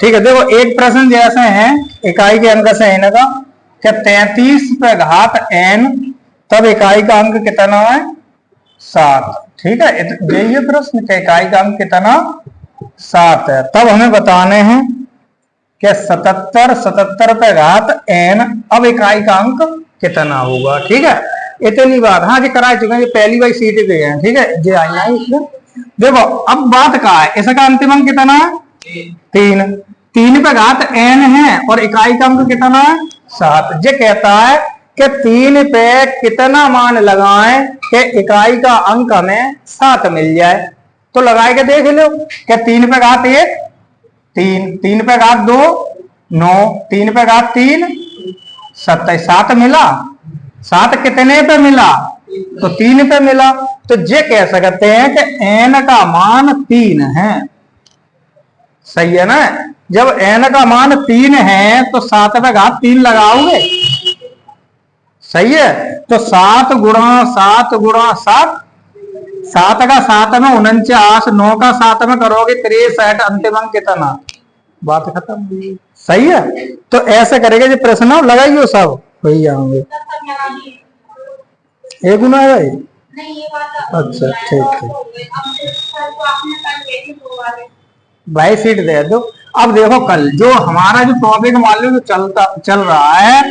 ठीक है, देखो एक प्रश्न जैसे है इकाई के अंक से n का, क्या 33 पे घात n, तब इकाई का अंक कितना है 7। ठीक है, यही है प्रश्न कि इकाई का अंक कितना 7 है। तब हमें बताने हैं कि 77 पे घात n, अब इकाई का अंक कितना होगा। ठीक है, इतनी बात हाँ जी करा चुके हैं, पहली बार सीट पे हैं। ठीक है, जे आई है इसमें। देखो अब बात कहा है, इसका अंतिम अंक कितना है 3 पे घात n है और इकाई का अंक कितना है 7। जे कहता है कि 3 पे कितना मान लगाएं कि इकाई का अंक हमें 7 मिल जाए, तो लगाए के देख लो कि 3 पे घात 1 3, 3 पे घात 2 9, 3 पे घात 3 7, 7 मिला। 7 कितने पे मिला, तो 3 पे मिला। तो ये कह सकते हैं कि n का मान 3 है। सही है ना, जब n का मान 3 है तो 7 पे घात 3 लगाओगे। सही है, तो 7 गुणा 7 गुणा 7, 7 का 7 में 49, 9 का 7 में करोगे 63, अंतिम अंक कितना, बात खत्म। सही है, तो ऐसे करेंगे जो प्रश्न लगाइयो सब वही आएंगे। एक गुना है भाई, अच्छा ठीक है भाई सीट दे दो। अब देखो कल जो हमारा जो टॉपिक मान लो जो चल रहा है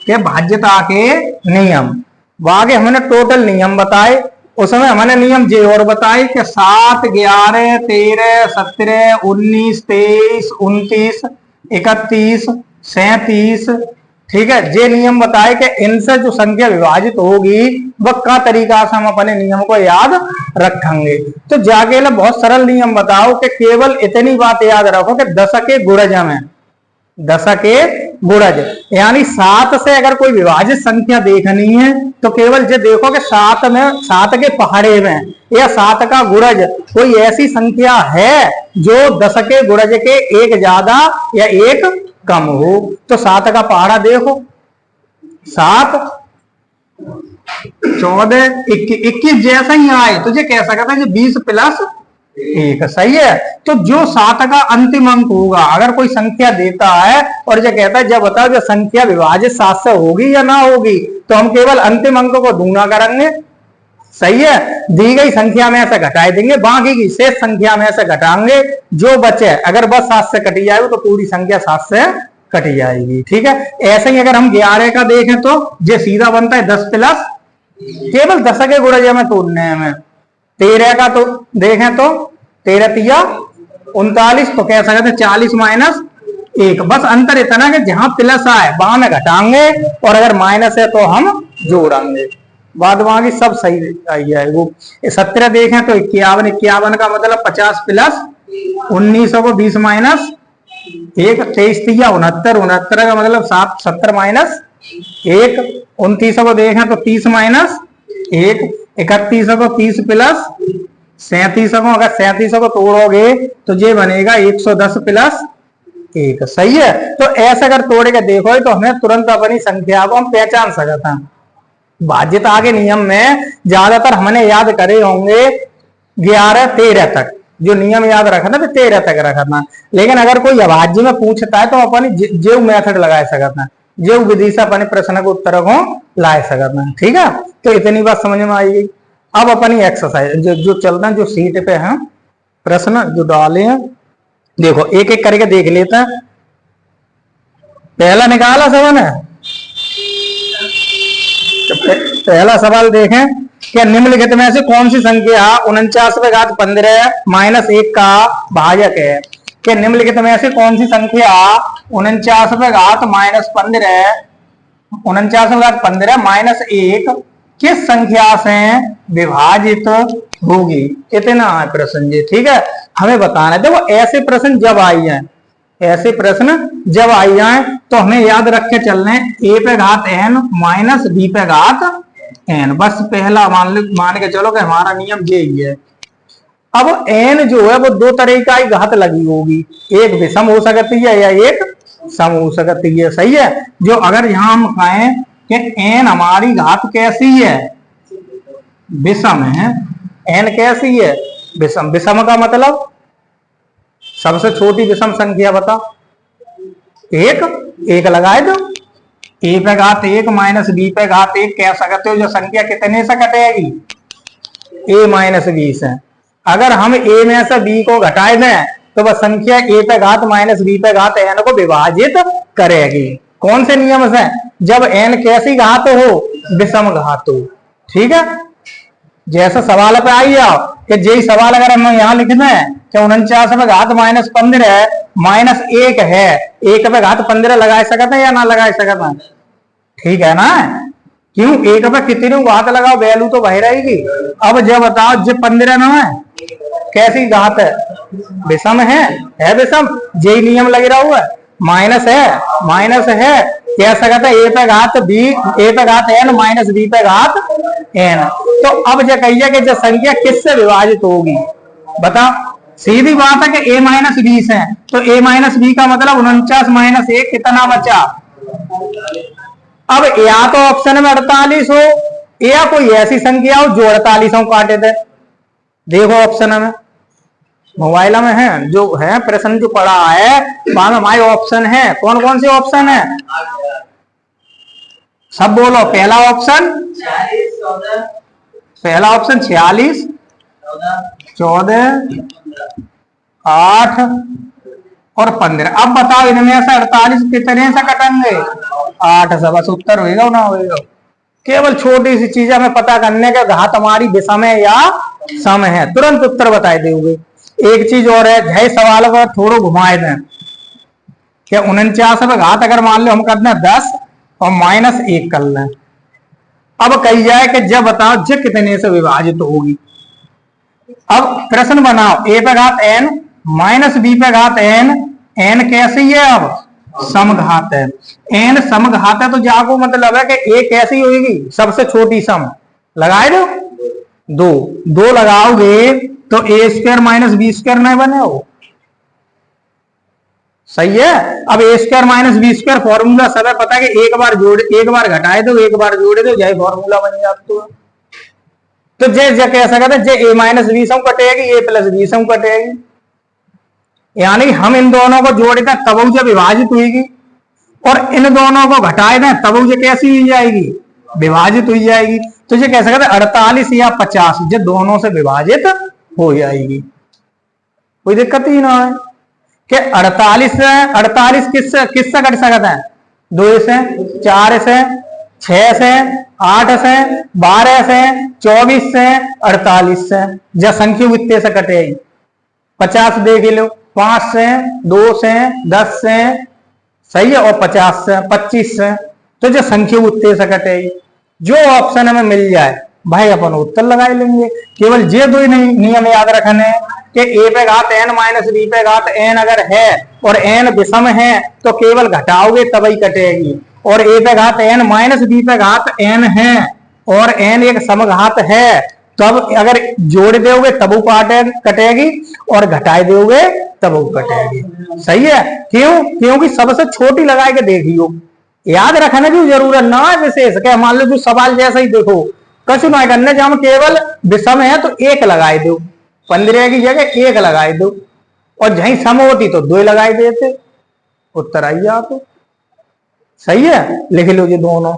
कि भाज्यता के नियम, आगे हमने टोटल नियम बताए, उसमें हमने नियम जे और बताए कि 7 11 13 17 19 23 29 31 37। ठीक है, जे नियम बताए कि इनसे जो संख्या विभाजित होगी वह का तरीका से हम अपने नियम को याद रखेंगे। तो जाके बहुत सरल नियम बताओ कि केवल इतनी बात याद रखो कि दशके गुणज में, दशके गुणज यानी 7 से अगर कोई विभाजित संख्या देखनी है तो केवल ये देखो कि 7 में 7 के पहाड़े में या 7 का गुणज कोई ऐसी संख्या है जो दशके गुणज के एक ज्यादा या एक कम हो। तो 7 का पहाड़ा देखो, 7 14 21 जैसा ही आए तो ये कह सकता है 20 प्लस 1। सही है, तो जो 7 का अंतिम अंक होगा अगर कोई संख्या देता है और ये कहता है जब बताओ जो संख्या विभाजित 7 से होगी या ना होगी, तो हम केवल अंतिम अंक को दूना करेंगे। सही है, दी गई संख्या में से घटाए देंगे, बाकी की शेष संख्या में से घटाएंगे, जो बचे अगर बस 7 से कटी जाएगी तो पूरी संख्या 7 से कटी जाएगी। ठीक है, ऐसे ही अगर हम 11 का देखें तो ये सीधा बनता है 10 प्लस, केवल 10 के गुणज में तोड़ने में। 13 का तो देखें तो 13 तिया 39, तो कह सकते 40 माइनस 1। बस अंतर इतना कि जहां प्लस आए वहां में घटाएंगे और अगर माइनस है तो हम जोड़ेंगे, बाद वहां की सब सही आई जाएगी। 17 देखें तो 51, 51 का मतलब 50 प्लस 19 को 20 माइनस 1, 23 तिया 69, 69 का मतलब 70 माइनस 1। 29 को देखें तो 30 माइनस 1, 31 को 30 प्लस 37 को, अगर 37 को तोड़ोगे तो ये बनेगा 110 प्लस 1। सही है, तो ऐसे अगर तोड़ के देखो तो हमें तुरंत अपनी संख्या को हम पहचान सकते हैं। भाज्यता के नियम में ज्यादातर हमने याद करे होंगे 11 13 तक, जो नियम याद रखना तो 13 तक रखना। लेकिन अगर कोई अभाज्य में पूछता है तो अपन जेव मेथड लगा सकते हैं, जेव विधि से अपने प्रश्न को उत्तर को ला सकते हैं। ठीक है, तो इतनी बात समझ में आई गई। अब अपनी एक्सरसाइज जो चल रहा है, जो सीट पे है प्रश्न जो डाले हैं, देखो एक एक करके देख लेते हैं। पहला निकाला सवाल है, तो पहला सवाल देखें कि निम्नलिखित में से कौन सी संख्या 49 पे घात 15 माइनस 1 का भाजक है। कि निम्नलिखित में से कौन सी संख्या 49 पे घात माइनस 15, 49 पे घात 15 माइनस 1 किस संख्या से विभाजित होगी, इतना है प्रश्न जी। ठीक है, हमें बताना है। देखो ऐसे प्रश्न जब आई जाए, ऐसे प्रश्न जब आई जाए तो हमें याद रख के चलने a पे घात n माइनस b पे घात n। बस पहला मान के चलो कि हमारा नियम यही है। अब n जो है वो दो तरह का ही घात लगी होगी, एक विषम हो सकती है या एक सम हो सकती है। सही है, जो अगर यहां हम कहें कि n हमारी घात कैसी है, विषम है। n कैसी है, विषम। विषम का मतलब सबसे छोटी विषम संख्या बता, एक, एक लगाए दो, ए पे घात एक माइनस बी पे घात एक कह सकते हो। जो संख्या कितने से कटेगी, ए माइनस बी से। अगर हम ए में से बी को घटाए दें तो वह संख्या ए पे घात माइनस बी पे घात एन को विभाजित करेगी। कौन से नियम से, जब एन कैसी घात हो, विषम घात हो। ठीक है, जैसा सवाल पे आई जाओ कि यही सवाल अगर हम यहाँ लिख दें कि 49 पे घात माइनस 15 माइनस 1 है, 1 पे घात 15 लगा सकते हैं या ना लगा सकते हैं? ठीक है ना, क्यों, 1 पे कितनी घात लगाओ वैल्यू तो वही रहेगी। अब जब बताओ जब 15 ना है कैसी घात है, विषम है विषम, यही नियम लग रहा हुआ है। माइनस है कह सकते ए पे घात बी, ए पे घात एन माइनस बी पे घात एन। तो अब जो कहिए कि जो संख्या किससे विभाजित होगी, बताओ। सीधी बात है कि ए माइनस 20 है, तो ए माइनस बी का मतलब 49 माइनस 1 कितना बचा। अब या तो ऑप्शन में 48 हो या कोई ऐसी संख्या हो जो 48 काटे दे। देखो ऑप्शन में, मोबाइल में है जो है प्रश्न जो पड़ा है, वहां हमारे ऑप्शन है। कौन कौन से ऑप्शन है, सब बोलो। पहला ऑप्शन 46, 14, 8 और 15। अब बताओ इनमें से 48 कितने से कटेंगे, 8 से। बस उत्तर होगा ना होगा। केवल छोटी सी चीज हमें पता करने के घात हमारी विषम है या सम है, तुरंत उत्तर बता दोगे। एक चीज और है, जय सवाल को थोड़ा घुमाए दें कि 49 पे घात अगर मान लो हम कर दें 10 और माइनस 1 कर लें। अब कही जाए कि जब बताओ जब कितने से विभाजित होगी। अब प्रश्न बनाओ, ए पे घात एन माइनस बी पे घात एन, एन कैसी है, अब समघात है। एन समघात है तो जाको मतलब है कि ए कैसी होगी, सबसे छोटी सम। लगाए दो, दो लगाओगे तो A square minus B square नहीं बने हो, सही है। अब A square minus B square formula सब है पता है कि एक बार जोड़, एक बार घटाए दो, एक बार जोड़े दो, यही फॉर्मूला बन जाता है। तो जे कह सकते जे ए माइनस बी सम कटेगी, ए प्लस बी सम कटेगी, यानी हम इन दोनों को जोड़े दें तब उसे विभाजित हुई, और इन दोनों को घटाए दें तब उसे कैसी हुई जाएगी, विभाजित हुई जाएगी। तो ये कह सकते 48 या 50 ये दोनों से विभाजित हो जाएगी, कोई दिक्कत ही ना है। कि 48 किससे कट सकता है, 2 से, 4 से, 6 से, 8 से, 12 से, 24 से, 48 से। जब संख्या वित्ते से कटेगी 50 देख लो, 5 से, 2 से, 10 से, सही है, और 50 से, 25 से। तो जो संख्या उत्ते से कटेगी, जो ऑप्शन हमें मिल जाए भाई अपन उत्तर लगा लेंगे। केवल ये दो नियम याद रखने कि ए पे घात एन माइनस बी पे घात एन अगर है और एन विषम है तो केवल घटाओगे तभी कटेगी, और ए पे घात एन माइनस बी पे घात एन है और एन एक समघात है तब अगर जोड़ दोगे तब वो कटेगी और घटाए दोगे तब वो कटेगी, सही है। क्यों, क्योंकि सबसे छोटी लगा के देखियो, याद रखने की जरूरत ना है विशेष। क्या मान लो जो सवाल जैसा ही देखो, कछु ना करने जब हम केवल विषम है तो 1 लगाए दो, 15 की जगह 1 लगाए दो, और जहीं सम होती तो 2 लगाए देते, उत्तर आई जा तो, सही है। लिख लो ये दोनों।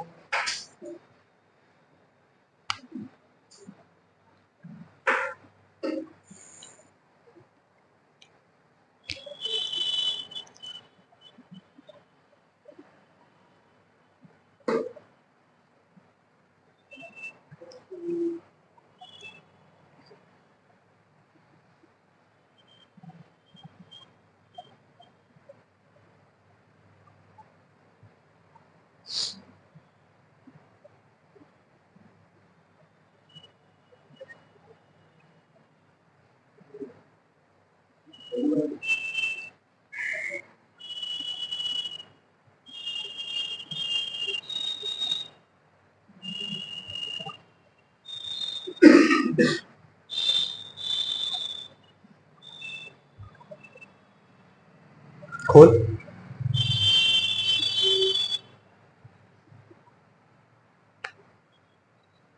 खोल,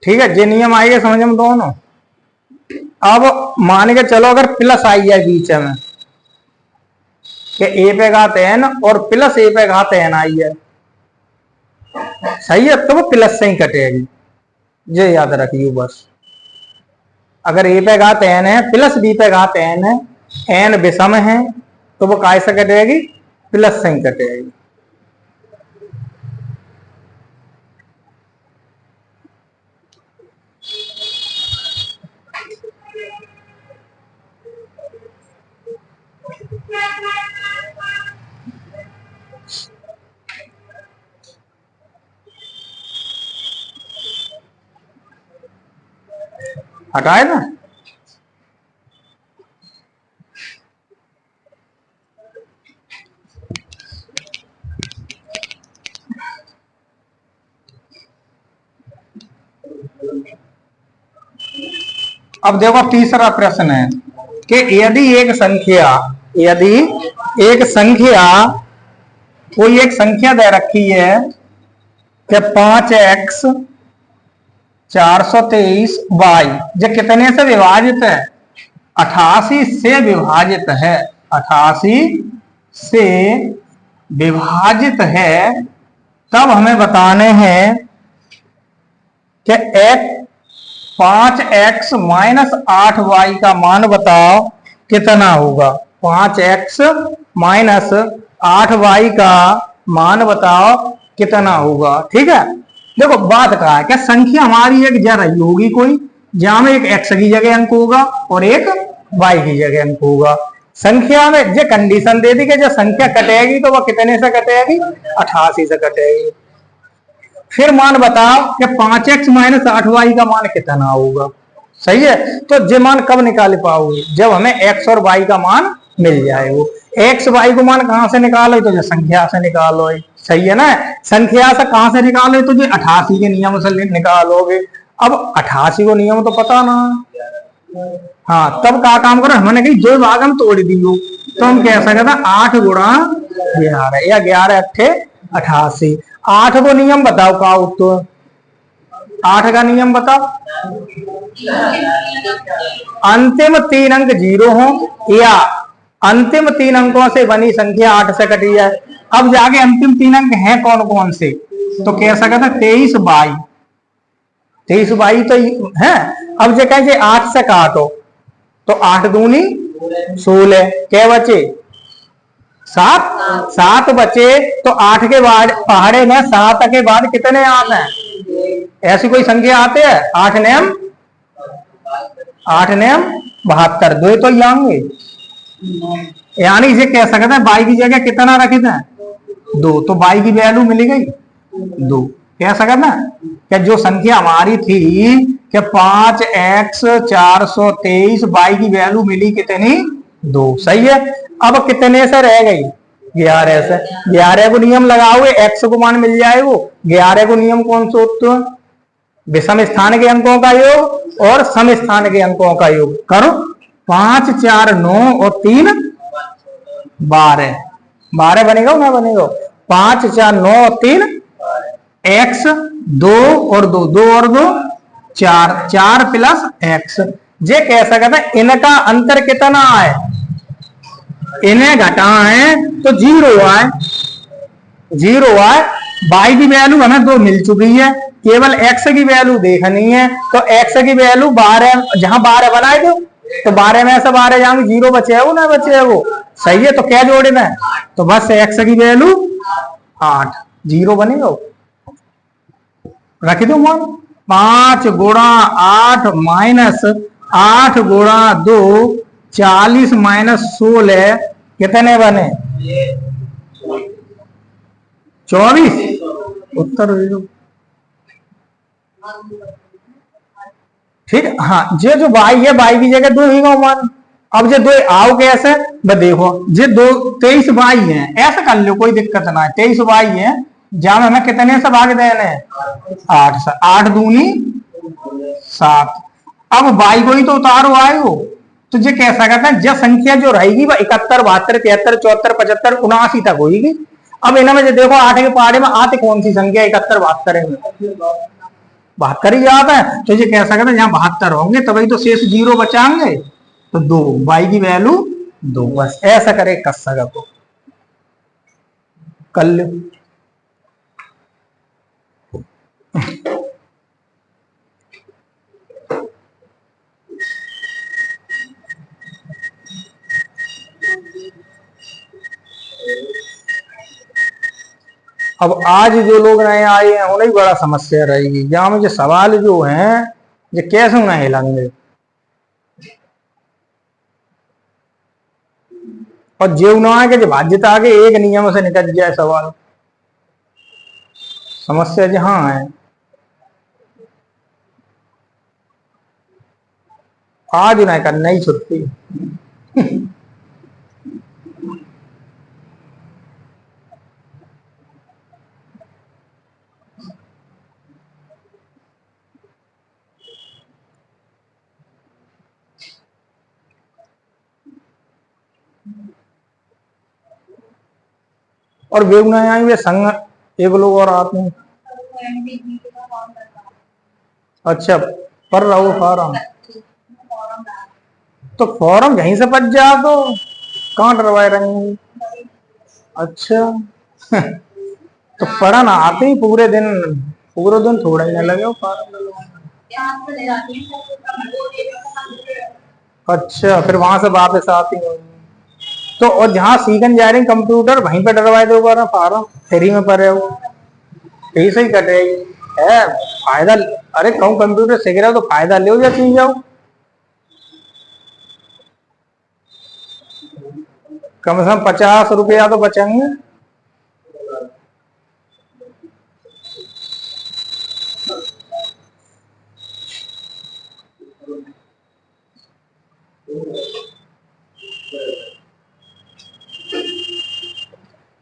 ठीक है, ये नियम आएगा समझ में दोनों। अब मान के चलो अगर प्लस आई जाए बीच में, कि ए पे घात एन और प्लस ए पे घात एन आई है, सही है, तो वो प्लस से ही कटेगी, ये याद रखिए बस। अगर ए पे घात एन है प्लस बी पे घात एन है, एन विषम है, तो वो कैसे कटेगी, प्लस से ही कटेगी। हटाए ना, अब देखो तीसरा प्रश्न है कि यदि एक संख्या कोई एक संख्या दे रखी है कि 5x 423y जो कितने से विभाजित है, 88 से विभाजित है, 88 से विभाजित है, तब हमें बताने हैं कि 5x माइनस 8y का मान बताओ कितना होगा। 5x माइनस 8y का मान बताओ कितना होगा। ठीक है, देखो बात कहा है कि संख्या हमारी एक जा रही होगी कोई, जहां में एक x की जगह अंक होगा और एक y की जगह अंक होगा। संख्या में जो कंडीशन दे दी कि जो संख्या कटेगी तो वह कितने से कटेगी, 88 से कटेगी। फिर मान बताओ कि 5x माइनस 8y का मान कितना होगा। सही है, तो ये मान कब निकाल पाओगे, जब हमें x और y का मान मिल जाए। वो x y को मान कहां से निकालो, तो जो संख्या से निकालो। सही है ना, संख्या से कहां से निकालो, तो जो 88 के नियम से निकालोगे। अब 88 को नियम तो पता ना, हाँ, तब क्या काम करो, हमने कही जो भाग हम तोड़ दियो, तो हम कह सकते 8 गुणा 11 या 11 अट्ठे 88। 8 को नियम बताओ का उत्तर, 8 का नियम बताओ। अंतिम 3 अंक 0 हो या अंतिम 3 अंकों से बनी संख्या 8 से कटी है। अब जाके अंतिम 3 अंक हैं कौन कौन से, तो कह सकते 23 22 तो है। अब जो कहे 8 से काटो तो 8 दूनी 16, क्या बचे 7 बचे। तो 8 के बाद पहाड़े में 7 के बाद कितने आते हैं, ऐसी कोई संख्या आते हैं, 8 नेम 72, दो तो आएंगे। यानी इसे कह सकते हैं y की जगह कितना रखे थे, 2, तो y की वैल्यू मिल गई 2। कह सकते ना कि जो संख्या हमारी थी कि 5x 423, y की वैल्यू मिली कितनी 2। सही है, अब कितने से रह गई 11 से। 11 को नियम लगाओगे x को मान मिल जाए। वो 11 को नियम कौन सा होता है, विषम स्थान के अंकों का योग और सम स्थान के अंकों का योग करो। 5 4 9 और 3 12 बनेगा ना, बनेगा 5 4 9 और 3 x 2 और 2 2 और 2 4 प्लस x। ये कह सकते हैं इनका अंतर कितना है, इन्हें घटा है तो 0 आए, 0 आए। y की वैल्यू हमें 2 मिल चुकी है, केवल x की वैल्यू देखनी है। तो x की वैल्यू 12, जहां 12 बनाए दो तो 12 में से 12 जाएंगे, 0 बचे है वो ना बचे है वो। सही है, तो क्या जोड़ना है, तो बस x की वैल्यू 8, 0 बनेगा। रख दो मान 5 गुणा 8 माइनस 8 गुणा 2 40 माइनस 16 कितने बने 24। उत्तर ठीक। हाँ, ये जो y है y की जगह 2 ही मान। अब जो 2 आओ कैसे, देखो ये 23y है, ऐसा कर लो कोई दिक्कत ना है। 23y है, जहां हमें कितने से भाग देने 8 से, 8 दूनी 7। अब y को ही तो उतारो आए हो, तो ये कह सकते हैं जो संख्या जो रहेगी वह 71 72 73 74 75 79 तक होगी। अब इनमें जो देखो 8 के पहाड़े में आते कौन सी संख्या 71 72 में 72 ही आता है, तो ये कह सकते हैं जहां 72 होंगे तभी तो शेष 0 बचाएंगे, तो 2 y की वैल्यू 2। बस ऐसा करे कर सको। कर लो। अब आज जो लोग नए आए हैं उन्हें बड़ा समस्या रहेगी, जहां मुझे सवाल जो है ये कैसे उन्हें हिलाएंगे, और जो ना है कि बाध्यता आगे एक नियम से निकल जाए सवाल, समस्या जहां है। आज उन्हें करना ही छुट्टी। और बेगुनाह आएंगे संग एक लोग और आते हैं। अच्छा, पर रहो फॉर्म, तो फॉर्म यहीं से बच जा, तो कहाँ डरवाए रहेंगे। अच्छा। तो पढ़ा ना आते ही पूरे दिन थोड़ा ही ना लगे फॉर्म। अच्छा, फिर वहां से वापस आती होंगी तो, और जहाँ सीखन जा रही कंप्यूटर वहीं पे डरवाए दो बार फॉर्म, फ्री में पढ़े हो, यही सही कर रहे है फायदा। अरे कहूँ कंप्यूटर सीख रहे हो तो फायदा ले या सीख जाओ, कम से कम 50 रुपया तो बचेंगे।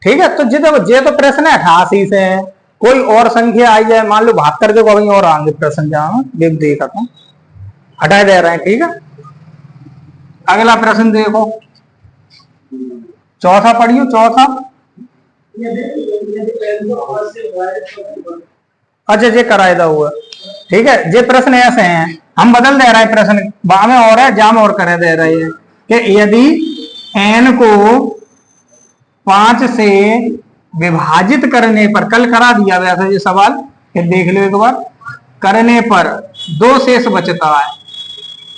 ठीक है, तो ये तो प्रश्न है 88 से है, कोई और संख्या आई जाए, मान लो 72 के कहीं और आएंगे प्रश्न, जहां देखा था हटा दे रहे हैं। ठीक है, अगला प्रश्न देखो, चौथा पढ़ियो, चौथा। अच्छा, ये करायदा हुआ। ठीक है, ये प्रश्न ऐसे हैं, हम बदल दे रहे हैं प्रश्न, बा में और है, जा में और करे दे रहे हैं कि यदि n को 5 से विभाजित करने पर, कल करा दिया गया था ये सवाल, फिर देख लो एक बार, करने पर 2 शेष बचता है।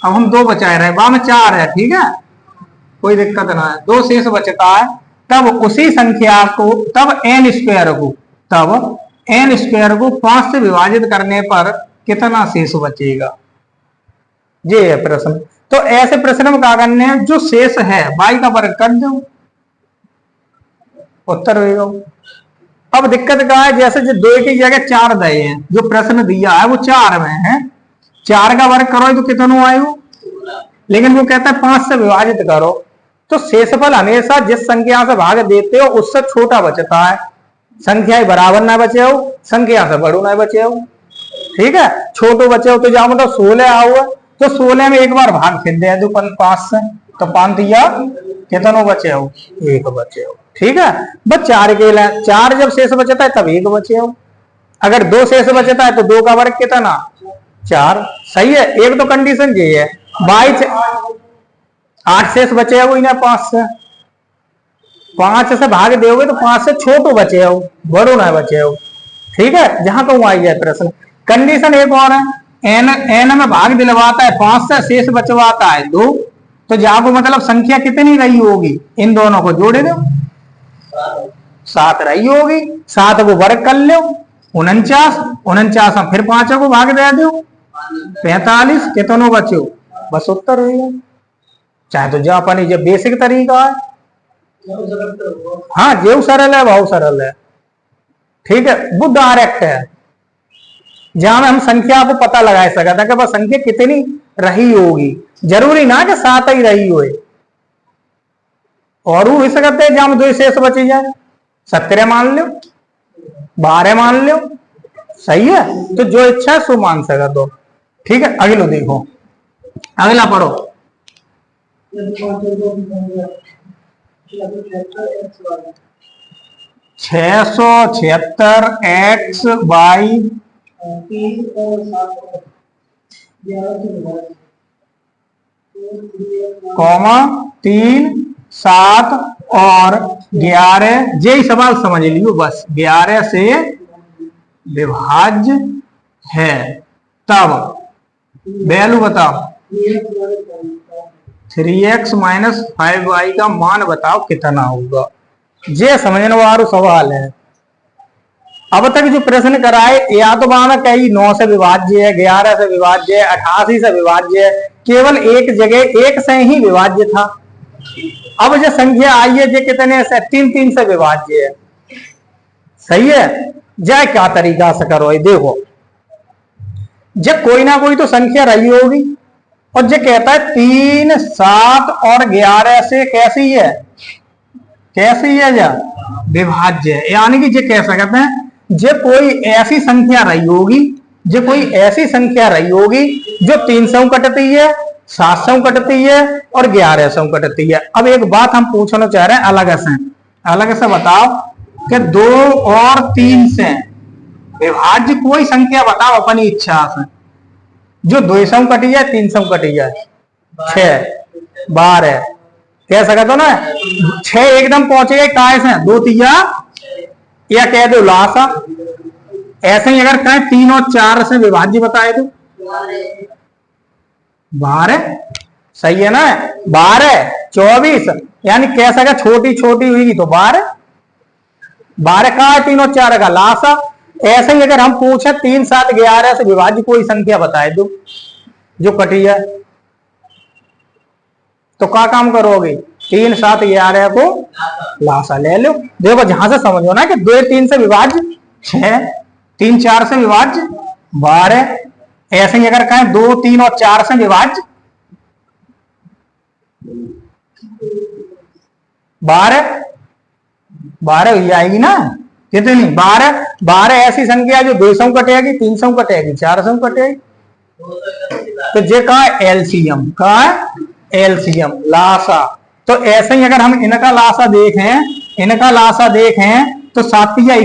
अब हम 2 बचाए रहे, बा में 4 है। ठीक है, कोई दिक्कत ना है, 2 शेष बचता है, तब उसी संख्या को, तब n स्क्वायर को 5 से विभाजित करने पर कितना शेष बचेगा, ये है प्रश्न। तो ऐसे प्रश्न में क्या करने हैं, जो शेष है y का वर्ग कर दो, उत्तर होगा। अब दिक्कत क्या है, जैसे जो 2 की जगह 4 दे हैं, जो प्रश्न दिया है वो 4 में है, 4 का वर्ग करो तो कितना आएगा, लेकिन वो कहता है 5 से विभाजित करो, तो शेषफल हमेशा जिस संख्या से भाग देते हो उससे छोटा बचता है, संख्या बराबर ना बचे हो, संख्या से बड़ो ना बचे हो। ठीक है, छोटो बचे हो तो जहां मतलब 16 आओ, तो 16 में एक बार भाग फिर दे दो 5 से, तो 5 दिया कितना बचे हो, 1 बचे हो। ठीक है, बस 4 के लिए 4 जब शेष बचता है तब 1 बचे हो, अगर 2 शेष बचता है तो 2 का वर्ग कितना, 4। सही है, एक तो कंडीशन ये है, 8 शेष बचे हो ना 5 से, 5 से भाग दोगे तो 5 से छोटो बचे हो, बड़ो ना बचे हो। ठीक है, जहां कहूं आई जाए प्रश्न। कंडीशन एक और है, एन में भाग दिलवाता है 5 से, शेष बचवाता है 2, तो जहां को मतलब संख्या कितनी रही होगी, इन दोनों को जोड़े दो, 7 रही होगी, 7 को वर्ग कर लो 49 में फिर 5 को भाग दे दो 45, कितनों बचे हो, बस उत्तर होगा। चाहे तो जापानी जो बेसिक तरीका है, हाँ जो सरल है बहुत सरल है। ठीक है, वो डायरेक्ट है, जहां में हम संख्या को पता लगा सकता था कि बस संख्या कितनी रही होगी, जरूरी ना कि 7 ही रही हो, और वो हो सकते हैं जहां में 2 शेष बची जाए, 17 मान लो, 12 मान लो। सही है, तो जो इच्छा है सो मान सकते हो। ठीक है, अगला देखो, अगला पढ़ो। 676 x बाई 3 7 और 11, यही सवाल समझ लियो बस, 11 से विभाज्य है, तब वैल्यू बताओ 3x माइनस 5y का मान बताओ कितना होगा। ये समझने वाला सवाल है। अब तक जो प्रश्न कराए या तो माना कहीं 9 से विभाज्य है, 11 से विभाज्य है, 88 से विभाज्य है, केवल एक जगह 1 से ही विभाज्य था। अब जो संख्या आई है जो कितने से 3 से विभाज्य है। सही है। जय क्या तरीका से करो ये देखो, जब कोई ना कोई तो संख्या रही होगी और जो कहता है 3, 7 और 11 से कैसी है, कैसी है जा विभाज्य है। यानी कि जो कह सकते हैं जो कोई ऐसी संख्या रही होगी, जो कोई ऐसी संख्या रही होगी जो 300 कटती है, 700 कटती है और 1100 कटती है। अब एक बात हम पूछना चाह रहे हैं अलग से बताओ कि 2 और 3 से विभाज्य कोई संख्या बताओ अपनी इच्छा से, जो 200 कटी जाए, 300 कटी जाए। 6 12 कह सकते हो ना, 6 एकदम पहुंचे गए काय से 2 तिया या कह दो लासा। ऐसे ही अगर कहें 3 और 4 से विभाज्य बताए तो 12, सही है ना, 12 24, यानी कह सके छोटी छोटी हुई तो 12 का है, 3 और 4 का लासा। ऐसे ही अगर हम पूछे 3, 7, 11 से विभाज्य कोई संख्या बताए दो जो कटी है, तो क्या काम करोगे, 3, 7, 11 को लासा ले लो। देखो जहां से समझो ना कि 2, 3 से विभाज्य 6, 3, 4 से विभाज्य 12। ऐसे ही अगर कहें 2, 3 और 4 से विभाज्य 12 हो जाएगी ना, कितनी 12 ऐसी संख्या जो 200 कटेगी, 300 कटेगी, 400 कटेगी। तो ये का एलसीएम, का एलसीएम लासा। तो ऐसे ही अगर हम इनका लासा देखें तो 7 या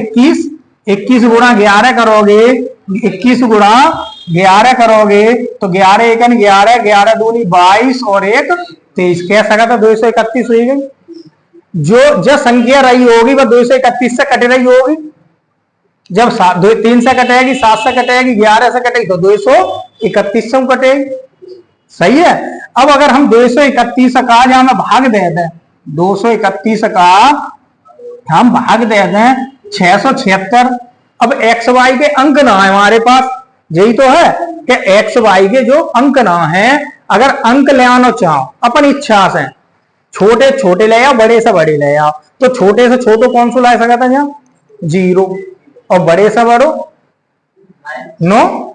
21 गुणा 11 करोगे, 21 गुणा 11 करोगे तो 11 1 11, 11 दूनी 22 और 1 23, कह सका था 231 हुई गई। जो संख्या रही होगी वह 231 से कट रही होगी। जब 3 से कटेगी, 7 से कटेगी, 11 से कटेगी तो 231 से कटेगी। सही है। अब अगर हम 231 का जहां भाग दे दें, 231 का हम भाग दे दें 676। अब एक्स वाई के अंक ना है हमारे पास, यही तो है कि एक्स वाई के जो अंक ना है, अगर अंक ले आना चाहो अपनी इच्छा से, छोटे छोटे ले आओ, बड़े से बड़े ले आओ, तो छोटे से छोटो कौन सा ला सकता है, 0, और बड़े से बड़ो 9।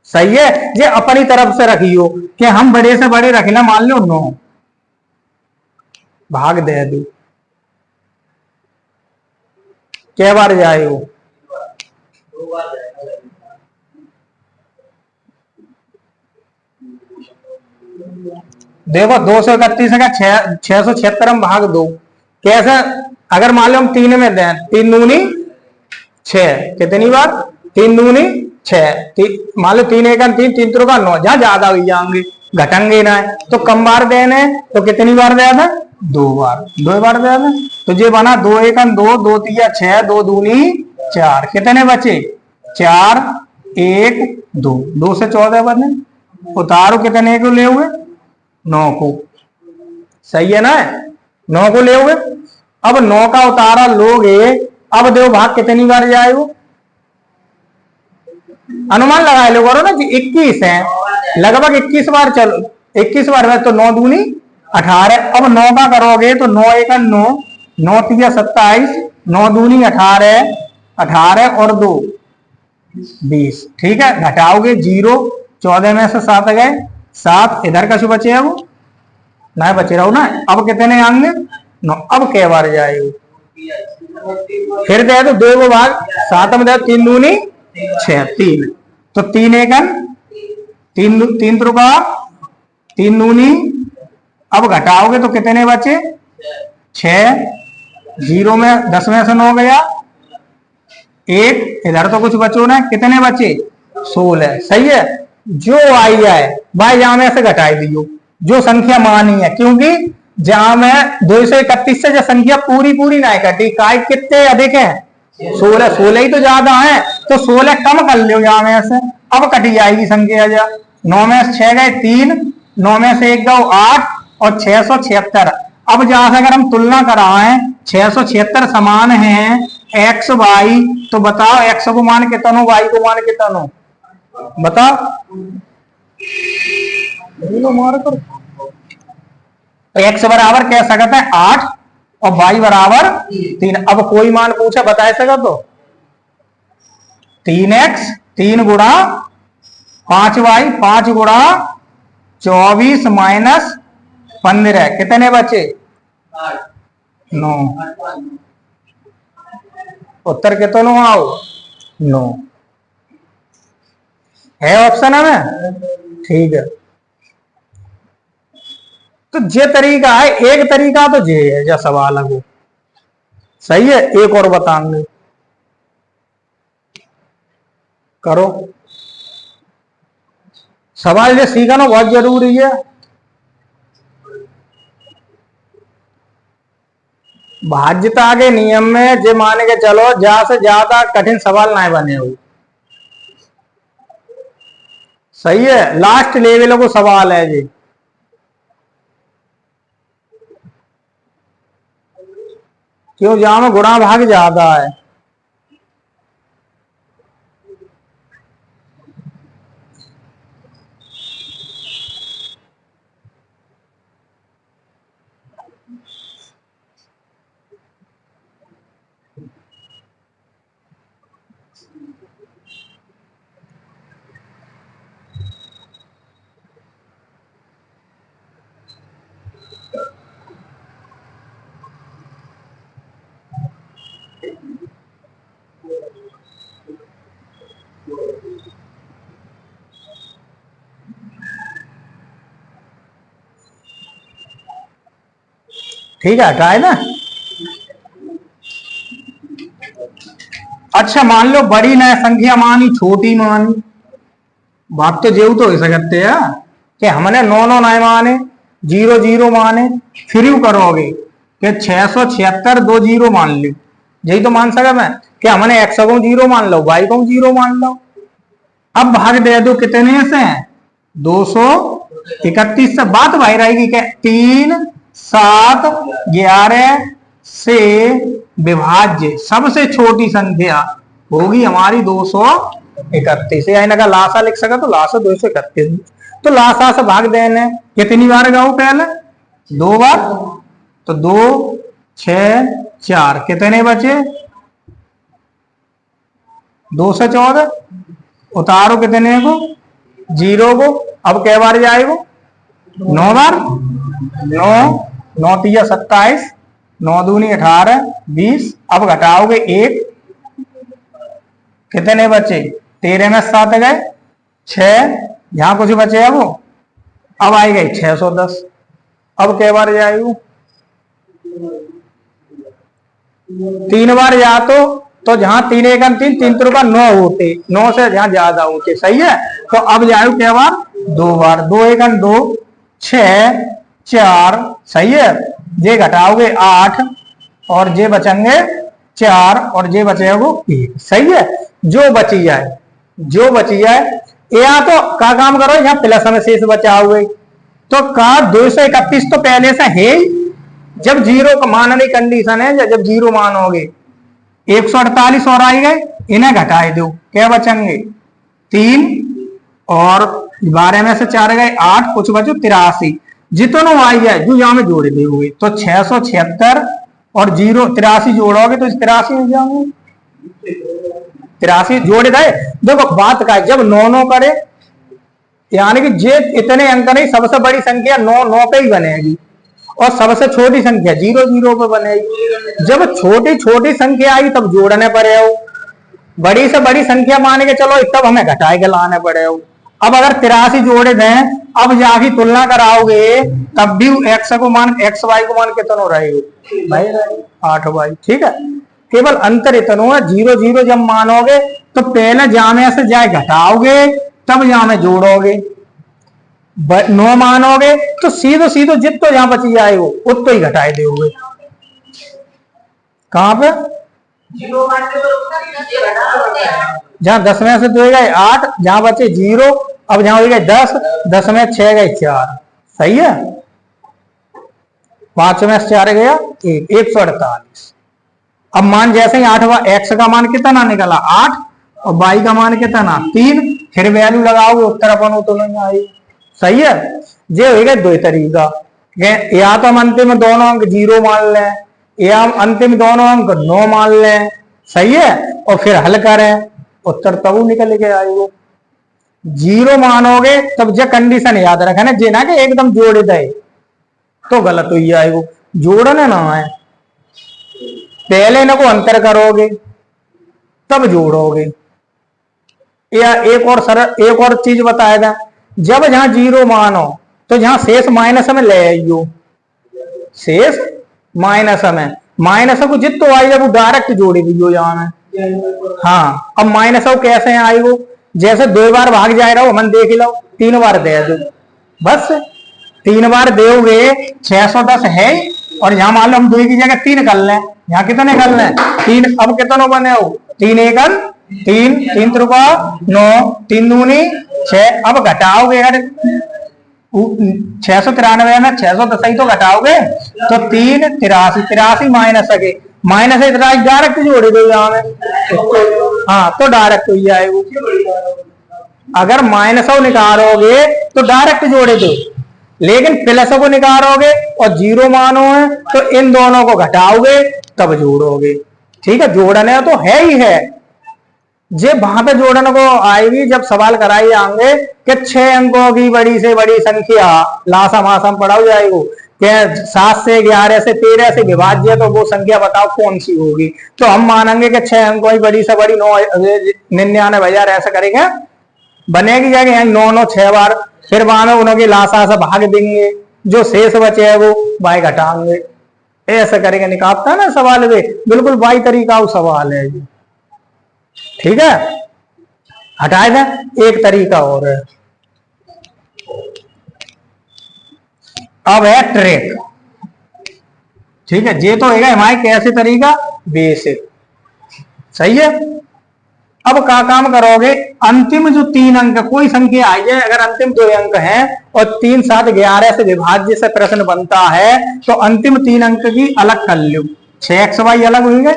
सही है। ये अपनी तरफ से रखियो कि हम बड़े से बड़े रखना, मान लो 9, भाग दे दो, क्या बार जाए वो, 2 बार देखो 231 का 676 हम भाग 2 कैसे। अगर मान लो हम 3 में दें, 3 दूनी 6, कितनी बार 3 दूनी 6, मान लो 3 1 3, 3 3 का 9, जहां ज्यादा हो जाएंगे घटेंगे ना, तो कम बार देने तो कितनी बार दे था, 2 बार दे था। तो ये बना 2 1 2, 2 3 6, 2 दूनी 4, कितने बचे 4 1 2, 2 से 14 बने। उतारो कितने को ले हुए, 9 को। सही है ना, 9 को ले हुए। अब 9 का उतारा लोगे, अब देखो भाग कितनी बार जाए वो, अनुमान लगा लो करो ना कि 21 है, लगभग 21 बार। चलो 21 बार है तो 9 दूनी 18। अब 9 का करोगे तो 9 1 9, 9 3 27, 9 दूनी 18, 18 और 2 20। ठीक है, घटाओगे 0, 14 में से 7 गए, 7 इधर का जो बचे है वो ना बचे रहो ना। अब कितने आएंगे 9। अब कै बार जाए वो, फिर दे तो 2 को भाग 7 में दे, 3 दूनी 6, 3, तो 3 1 3 रुपया 3 दूनी। अब घटाओगे तो कितने बचे 6, 0 में 10 में से 9 गया, 1 इधर तो कुछ बचो ना, कितने बचे 16। सही है। जो आई है भाई यहां में से घटाई दियो जो संख्या मानी है, क्योंकि जहां में 231 से जो संख्या पूरी पूरी ना कटी, काय कितने अधिक है 16, 16 ही तो ज्यादा है, तो 16 कम कर लो यहाँ में से, अब कटी जाएगी संख्या। जा 9 में से 6 गए 3, 9 में से 1 गो 8 और 676। अब जहां से अगर हम तुलना कराएं 676 समान है एक्स वाई, तो बताओ एक्स को मान कितना, वाई को मान कितना, बताओ। एक्स बराबर कह सकते हैं 8 और वाई बराबर 3। अब कोई मान पूछा बता सका तो 3x 3 गुणा 5y 5 गुणा 24 माइनस 15 कितने बचे 9। उत्तर कितना आओ 9 है ऑप्शन है। ठीक है, तो ये तरीका है, एक तरीका तो ये है जो सवाल है वो सही है। एक और बताएंगे, करो सवाल ये सीखना बहुत जरूरी है। भाज्यता के नियम में जे मान के चलो ज्यादा से ज्यादा कठिन सवाल ना बने हो, सही है। लास्ट लेवल को सवाल है जी, क्यों जहां में गुणा भाग ज्यादा है। ठीक है, हटाए ना। अच्छा मान लो बड़ी नया संख्या मानी छोटी मानी, बात तो जेऊ तो हो सकते है कि हमने 9 9 नए माने 0 0 माने, फिर यू करोगे कि 676 2 0 मान ली, यही तो मान सका मैं कि हमने एक्स को 0 मान लो वाई को 0 मान लो। अब भाग दे दो कितने से 231 से, बात बाहर आएगी कि 3 7 11 से विभाज्य सबसे छोटी संख्या होगी हमारी 231। या इनका लासा लिख सका तो लासा 231, तो लासा से भाग देने कितनी बार गाओ पहले 2 बार, तो 2 6 4 कितने बचे 2 से 14, उतारो कितने को 0 को। अब कै बार जाएगा 9 बार, 9 9 3 27, 9 दूनी 18 20। अब घटाओगे 1, कितने बचे 13 में 7 गए 6, यहां कुछ बचे है वो, अब आई गई 610। अब कै बार जाएगा 3 बार जा, तो जहां 3 1 3 3 3 का 9 होते, 9 से जहां ज्यादा होते, सही है। तो अब जाए कै बार 2 बार, 2 1 2 6 4, सही है। ये घटाओगे 8 और जे बचेंगे 4 और जे बचेगा 1, सही है। जो बची जाए या तो का काम करो यहाँ प्लस में शेष बचाओगे, तो का 231 तो पहले से है, जब 0 का मानने कंडीशन है, जब 0 मानोगे 148 और आई गए, इन्हें घटाए दो क्या बचेंगे 3 और 12 में से 4 गए 8, कुछ बचो 83। जितना आई है जो यहाँ में जोड़ दोगे तो 676 और 0 83 जोड़ोगे तो 83 मिल जाओगे, 83 जोड़ गए। देखो बात का जब 9 9 करे यानी कि जे इतने अंक नहीं, सबसे बड़ी संख्या 9 9 पे ही बनेगी और सबसे छोटी संख्या 0 0 पे बनेगी। जब छोटी छोटी संख्या आई तब जोड़ने पड़े हो, बड़ी से बड़ी संख्या मान के चलो तब हमें घटाए के लाने पड़े हो। अब अगर 83 जोड़े दें, अब जाके तुलना कराओगे तब भी एक्स वाई को मान कितना रहेगा भाई 8 वाई, ठीक है। केवल अंतर इतना है 0 0 जब मानोगे तो पहले जामे से जाए घटाओगे तब जामे जोड़ोगे, 9 मानोगे तो सीधो सीधो जितो जहां बची जाएगा उतो ही घटाए दोगे। कहां पे? जीरो मानते हो जहां 10 में से 2 गए 8, जहां बचे 0, अब जहां हो गए 10, 10 में 6 गए 4, सही है। 5 में 4 गया 1, 148। अब मान जैसे ही 8 एक्स का मान कितना निकला 8 और वाई का मान कितना 3, फिर वैल्यू लगाओगे उत्तर अपन तो नहीं आई, सही है। ये हो गया दो तरीका, या तो हम अंतिम में दोनों अंक 0 मान लें या हम अंतिम दोनों अंक 9 मान लें, सही है, और फिर हल करें उत्तर तब निकल के आएगा। 0 मानोगे तब जो कंडीशन याद रखना जे ना कि एकदम जोड़ दे तो गलत हो जाएगा, जोड़ना ना है, पहले इनको अंतर करोगे तब जोड़ोगे। या एक और चीज बताएगा, जब जहां 0 मानो तो जहां शेष माइनस में ले आइयो, शेष माइनस में, माइनस को जितो आई जब वो डायरेक्ट जोड़ी दियो यहाँ में। हाँ, अब माइनस कैसे आएगो, जैसे 2 बार भाग जाए रहो मन देख लो, 3 बार दे दो, बस 3 बार दोगे 610 है, और यहाँ मान लो हम 2 की जगह 3 कर लें, यहाँ कितने कर लें 3, अब कितने बने हो 3 एकन 3, 3 त्रिका 9, 3 दूनी 6, अब घटाओगे यार 693 में 610 ही तो घटाओगे तो 3 83 माइनस अगे माइनस डायरेक्ट जोड़ दो यहाँ में, हाँ तो डायरेक्ट हो जाएगा। अगर माइनस निकालोगे तो डायरेक्ट जोड़े दो, लेकिन प्लस को निकालोगे और 0 मानो है तो इन दोनों को घटाओगे तब जोड़ोगे, ठीक है। जोड़ने तो है ही है, जब वहां पे जोड़ने को आएगी जब सवाल कराई जाएंगे कि 6 अंकों की बड़ी से बड़ी संख्या लासा मासम पढ़ा जाएगा कि 7 से 11 से 13 से विभाज्य, तो वो संख्या बताओ कौन सी होगी, तो हम मानेंगे कि 6 अंकों की बड़ी से बड़ी 99,000 ऐसा करेंगे, बनेगी जाएगी 9 9 6 बार, फिर वहां में उनके लासा से भाग देंगे, जो शेष बचे है वो बाई घटाएंगे, ऐसा करेंगे। निकालता है ना सवाल वे, बिल्कुल बाई तरीका वो सवाल है, ठीक है। हटाए दें, एक तरीका और है, अब है ट्रेक, ठीक है। ये तो है हमारे कैसे तरीका बेसिक, सही है। अब क्या काम करोगे, अंतिम जो 3 अंक कोई संख्या आई है, अगर अंतिम 2 अंक हैं और 3 7 11 से विभाज्य से प्रश्न बनता है तो अंतिम 3 अंक की अलग कर लो, 6xy अलग हो गए,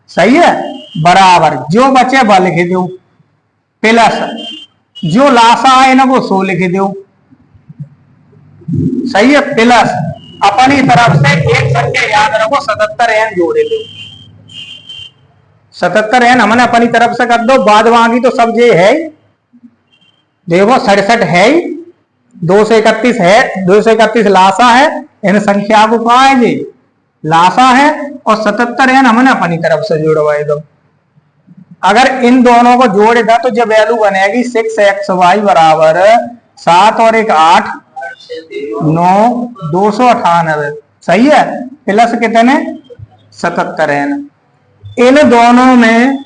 सही है, बराबर जो बचे वह लिख दो, प्लस जो लासा है ना वो 100 लिख दो, सही है, प्लस अपनी तरफ से एक संख्या याद रखो 77 n जोड़े दो, 77 n हमने अपनी तरफ से कर दो, बाद बाकी तो सब ये है, देखो 67 है, 231 है, 231 लासा है, इन संख्या को कहा है जी लासा है, और 77 n हमने अपनी तरफ से जोड़वाए दो। अगर इन दोनों को जोड़ दो तो जब वैल्यू बनेगी 6xy बराबर 7 और 1 8 9 298, सही है, प्लस कितने 77 n। इन दोनों में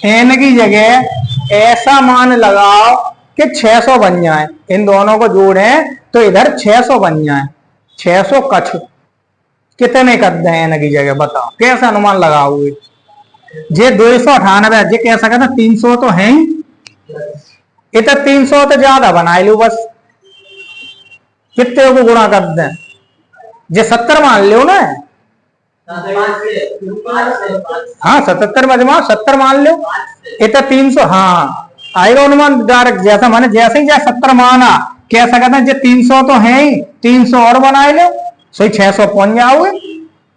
n की जगह ऐसा मान लगाओ कि 600 बन जाए, इन दोनों को जोड़े तो इधर 600 बन जाए, 600 कछ कितने कर दें n की जगह, बताओ कैसे अनुमान लगाओगे। जे 298 जे कैसा कहता 300 तो है ही, इधर 300 तो ज्यादा बना लो, बस कितने को गुणा कर दें, जे 70 मान लो ना, हाँ 77 मजमा 70 मान लो, इतना 300, हाँ आएगा अनुमान डायरेक्ट, जैसा माने जैसे ही जैसे 70 माना कैसा कहते हैं, जो 300 तो है ही 300 और बनाए लो, सही 600 पहुंच जाओगे,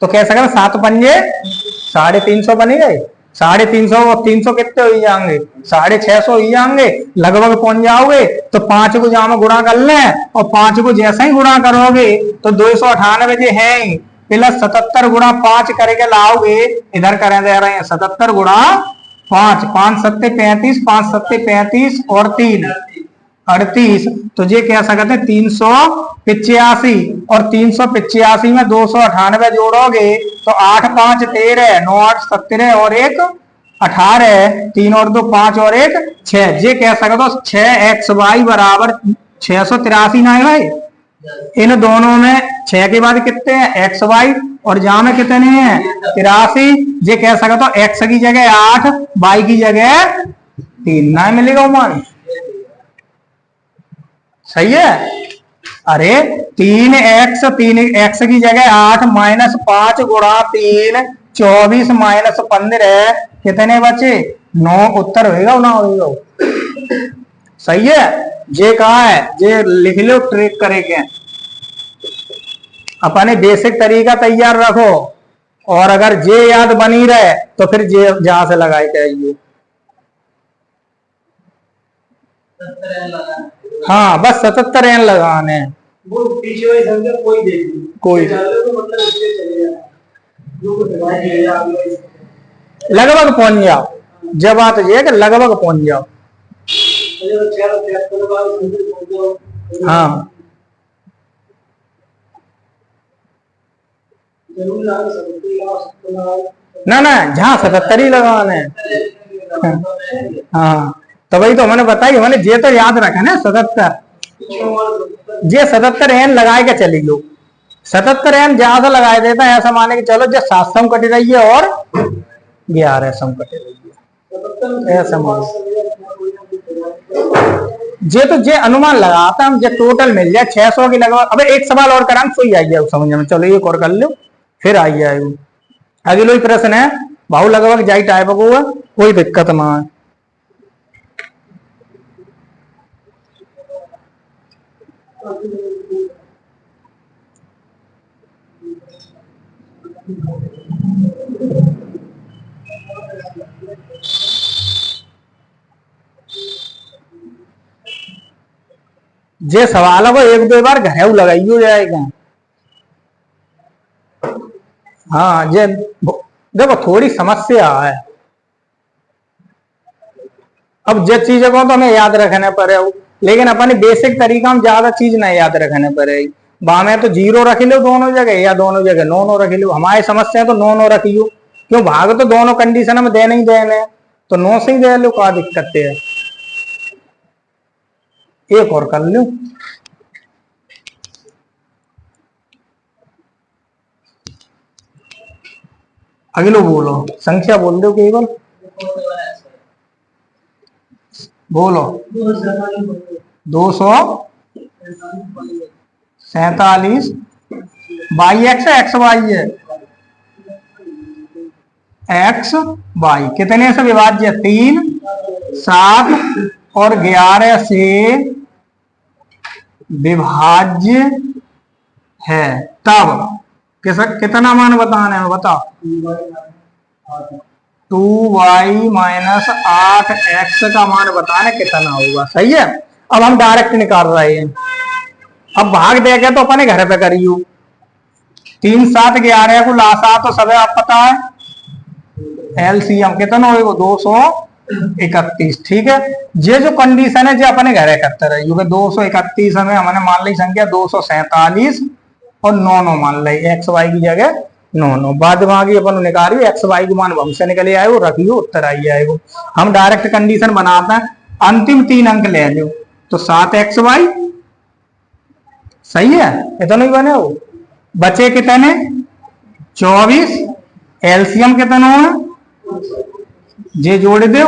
तो कैसा कहते 7 पंजे 350 बने गए, 350 और 300 कितने हो जाएंगे 650 हो जाएंगे, लगभग पहुंच जाओगे। तो 5 को जहां में गुणा कर लें और 5 को जैसे ही गुणा करोगे तो 298 जो है प्लस 77 गुणा 5 करके लाओगे, इधर करें दे रहे हैं 77 गुणा 5, 5 7 35, 5 7 35 और 3 38, तो ये क्या सकते हैं 385, और 385 में 298 जोड़ोगे तो 8 5 13, 9 8 17 और 1 18, 3 और 2 5 और 1 6, ये कह सकते हो 6xy बराबर 683 ना है भाई। इन दोनों में 6 के बाद कितने हैं एक्स वाई, और जहां में कितने हैं 83। ये कह सकता तो एक्स की जगह 8, वाई की जगह 3 ना मिलेगा मान। सही है। अरे 3x, 3x की जगह 8 माइनस 5 गुणा 3 24 माइनस 15 कितने बचे 9। उत्तर होगा ना होगा। सही है। ये कहा है ये लिख लो ट्रिक करेंगे। अपने बेसिक तरीका तैयार रखो, और अगर जे याद बनी रहे तो फिर जे जहां से लगाए चाहिए। हाँ बस 77 एन लगाने हैं। वो पीछे वाली संख्या कोई देख ली, कोई तो मतलब इससे चलेगा जो कुछ दिमाग में आएगा लगभग पहुंच जाओ। जब बात ये है कि लगभग पहुंच जाओ। हाँ ना ना जहाँ 77 ही लगाने हैं। हाँ तो वही तो मैंने बताई, मैंने जे तो याद रखा ना 77। जे 77 एन लगाए के चली लो। 77 एन जहां से लगाए देता है ऐसा माने कि चलो जो 700 कट रही है और 1100 कट रही है ऐसा मान। जे तो जे अनुमान लगाता हम, जे टोटल मिल जाए 600 की लगभग। अब एक सवाल और करा तो ही आई जाए समझ में। चलो एक और कर लो फिर आई जाए। अगलो ही प्रश्न है भाव लगभग जाई टाइप को, कोई दिक्कत ना है। जे सवालों को एक दो बार घरेऊ लगाइयो जाएगा। हाँ जे देखो थोड़ी समस्या है। अब जे चीजों को तो हमें याद रखने पड़े, लेकिन अपने बेसिक तरीका में ज्यादा चीज नहीं याद रखने पड़ेगी। बामे तो 0 रख लो दोनों जगह, या दोनों जगह 9 रख लो। हमारी समस्या तो 9 रखियो, क्यों भाग तो दोनों कंडीशन में देने ही देने, तो 9 से ही दे लो, क्या दिक्कत है। एक और कर लो। अगलो बोलो संख्या बोल दो केवल, बोलो 247 बाई एक्स है, एक्स वाई है, एक्स वाई कितने से विभाज्य 3, 7 और 11 से विभाज्य है। तब कितना मान बताना है बताओ। 2y माइनस 8x का मान बताना कितना होगा। सही है। अब हम डायरेक्ट निकाल रहे हैं। अब भाग देगा तो अपने घर पे करियो। 3, 7, 11 को लासा तो सब आप पता है। एलसीएम कितना होगा 231। ठीक है। ये जो कंडीशन है जो अपने घर करते रहिए। 231 हमें हमने मान ली संख्या 247 और 9 मान ली एक्स वाई की जगह 9 बाद में आगे अपन निकालियो एक्स वाई को मान हमसे निकले आए वो रखियो उत्तर आई आएगा। हम डायरेक्ट कंडीशन बनाते हैं। अंतिम 3 अंक ले लो तो 7x वाई। सही है। इतना ही बने हो। बचे कितने 24। एलसीएम कितना है जे जोड़ दो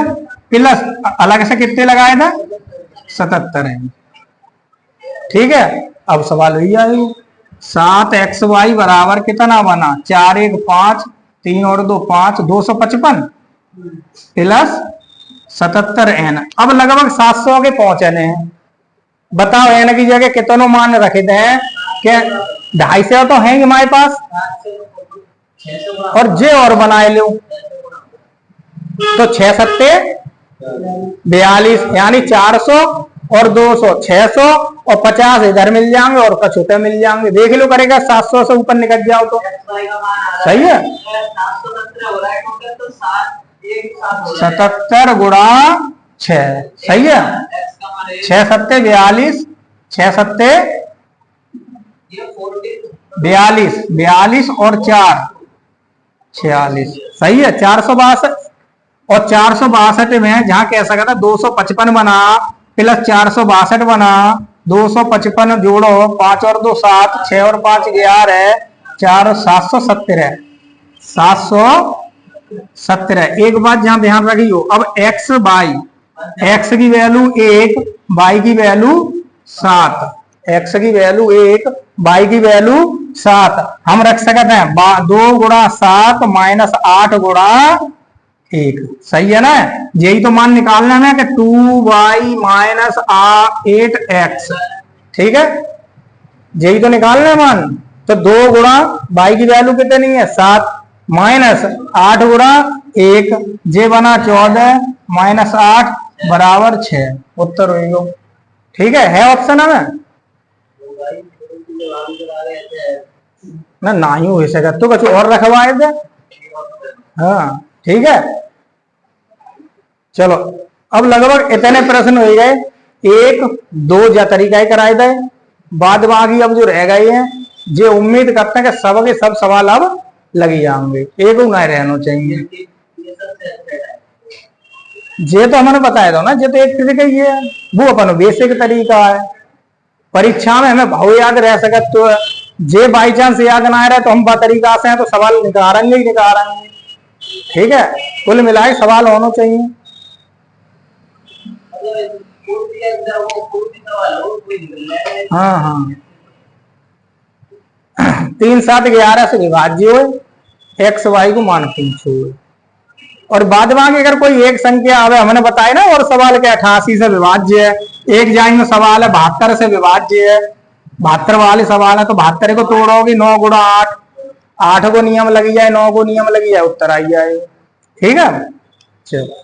प्लस अलग से कितने लगाए थे 77 है। ठीक है। अब सवाल वही आएगा 7x वाई बराबर कितना बना 4, 1, 5, 3 और 2 5 255 प्लस 77 एन। अब लगभग 700 के पहुंचने हैं। बताओ एन की जगह कितनों मान रखे थे क्या 250 तो है हमारे पास, और जे और बनाए लो तो 6 7 42 यानी 400 और 200 600 और 50 इधर मिल जाएंगे और कछुटे मिल जाएंगे। देख लो करेगा 700 से ऊपर निकल जाओ तो सही है। 77 गुणा 6 सही है। 6 7 42 6 7 42 और 4 46 सही है। 462 और 462 में जहां कह सकता 255 बना प्लस 462 बना 255 जोड़ो, 5 और 2 7, 6 और 5 11, 4 और 717 है, 717। एक बात जहां ध्यान रखियो, अब x बाई, x की वैल्यू 1, y की वैल्यू 7, x की वैल्यू 1, y की वैल्यू 7। हम रख सकते हैं 2 गुणा 7 माइनस 8 गुणा 1, सही है ना। यही तो मान निकालना है कि 2y माइनस 8x, ठीक है, यही तो निकालना है मान। तो 2 गुणा y की वैल्यू कितनी है 7 माइनस 8 गुणा 1, जे बना 14 माइनस 8 बराबर 6, उत्तर हो। ठीक है ऑप्शन है ना, ना ही हो सका तो कुछ और रखवाए दे। हाँ ठीक है, चलो अब लगभग इतने प्रश्न हो गए, 1 2 जा तरीका कराए दे, बाद बाकी अब जो रह गए हैं जे उम्मीद करते हैं कि सब के सब सवाल अब लग जाएंगे, एक नहीं रहना चाहिए। जे तो हमने बताया था ना, जे तो एक तरीका ही है, वो अपन बेसिक तरीका है। परीक्षा में हमें भाव याद रह सकत तो जे बाई चांस याद ना रहे तो हम तरीका से हैं तो सवाल निकालेंगे ही निकालेंगे। ठीक है, कुल मिलाए सवाल होना चाहिए। हाँ हाँ 3 7 11 से विभाज्य हो, एक्स वाई को मान पूछो, और बाद में अगर कोई एक संख्या आवे, हमने बताया ना, और सवाल के 88 से विभाज्य है, एक जाइन में सवाल है 72 से विभाज्य है, 72 वाले सवाल है तो 72 को तोड़ोगे 9 गुणा 8, 8 को नियम लगी जाए, 9 को नियम लगी जाए, उत्तर आई जाए। ठीक है, चलो।